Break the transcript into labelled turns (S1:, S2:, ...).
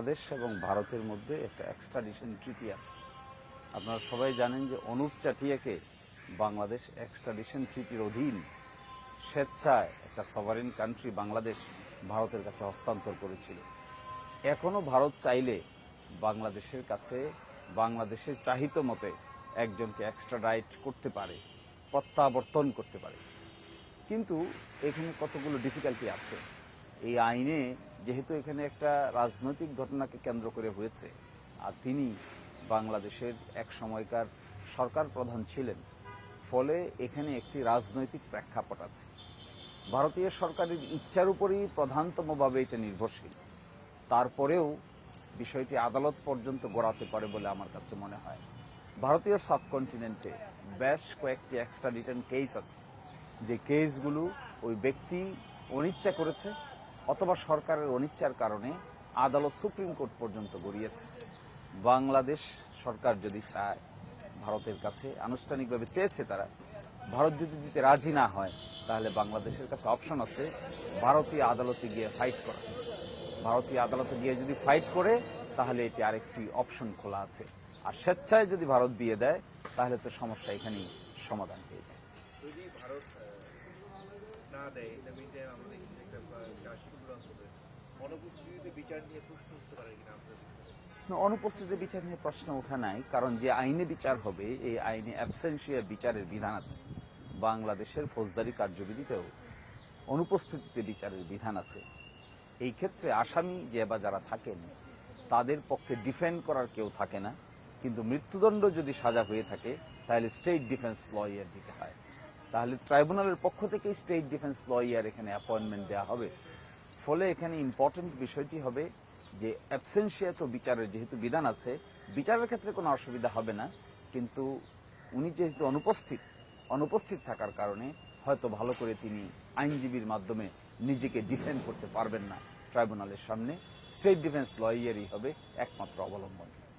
S1: বাংলাদেশ এবং ভারতের মধ্যে একটা এক্সট্রাডিশন ট্রিটি আছে। আপনারা সবাই জানেন যে অনুপ চাটিয়াকে বাংলাদেশ এক্সট্রাডিশন ট্রিটির অধীন স্বেচ্ছায় একটা সভারেন কান্ট্রি বাংলাদেশ ভারতের কাছে হস্তান্তর করেছিল। এখনও ভারত চাইলে বাংলাদেশের কাছে বাংলাদেশের চাহিদা মতে একজনকে এক্সট্রাডাইট করতে পারে, প্রত্যাবর্তন করতে পারে। কিন্তু এখানে কতগুলো ডিফিকাল্টি আছে। এই আইনে যেহেতু এখানে একটা রাজনৈতিক ঘটনাকে কেন্দ্র করে হয়েছে, আর তিনি বাংলাদেশের এক সময়কার সরকার প্রধান ছিলেন, ফলে এখানে একটি রাজনৈতিক প্রেক্ষাপট আছে। ভারতীয় সরকারের ইচ্ছার উপরই প্রধানতমভাবে এটা নির্ভরশীল। তারপরেও বিষয়টি আদালত পর্যন্ত গড়াতে পারে বলে আমার কাছে মনে হয়। ভারতীয় সাবকন্টিনেন্টে বেশ কয়েকটি এক্সট্রাডিশন কেস আছে, যে কেসগুলো ওই ব্যক্তি অনিচ্ছা করেছে অথবা সরকারের অনিচ্ছার কারণে আদালত সুপ্রিম কোর্ট পর্যন্ত গড়িয়েছে। বাংলাদেশ সরকার যদি চায়, ভারতের কাছে আনুষ্ঠানিকভাবে চেয়েছে তারা, ভারত যদি দিতে রাজি না হয়, তাহলে বাংলাদেশের কাছে অপশন আছে ভারতীয় আদালতে গিয়ে ফাইট করা। ভারতীয় আদালতে গিয়ে যদি ফাইট করে, তাহলে এটি আরেকটি অপশন খোলা আছে। আর স্বেচ্ছায় যদি ভারত দিয়ে দেয়, তাহলে তো সমস্যা এখানেই সমাধান হয়ে যায়।
S2: যদি ভারত না দেয়, আমাদের অনুপস্থিতিতে বিচার নিয়ে প্রশ্ন উঠতে পারে কিনা?
S1: অনুপস্থিতিতে বিচার নিয়ে প্রশ্ন ওঠা নাই, কারণ যে আইনে বিচার হবে এই আইনে অ্যাবসেন্সিয়া বিচারের বিধান আছে। বাংলাদেশের ফৌজদারি কার্যবিধিতেও অনুপস্থিতিতে বিচারের বিধান আছে। এই ক্ষেত্রে আসামি যে বা যারা থাকেন, তাদের পক্ষে ডিফেন্ড করার কেউ থাকে না। কিন্তু মৃত্যুদণ্ড যদি সাজা হয়ে থাকে, তাহলে স্টেট ডিফেন্স লয়ার দিতে হয়। তাহলে ট্রাইব্যুনালের পক্ষ থেকে স্টেট ডিফেন্স লয়ার এখানে অ্যাপয়েন্টমেন্ট দেওয়া হবে। ফলে এখানে ইম্পর্টেন্ট বিষয়টি হবে যে অ্যাবসেন্সিয়া তো বিচারের যেহেতু বিধান আছে, বিচারের ক্ষেত্রে কোনো অসুবিধা হবে না। কিন্তু উনি যেহেতু অনুপস্থিত থাকার কারণে হয়তো ভালো করে তিনি আইনজীবীর মাধ্যমে নিজেকে ডিফেন্ড করতে পারবেন না ট্রাইব্যুনালের সামনে। স্টেট ডিফেন্স লয়ারই হবে একমাত্র অবলম্বন।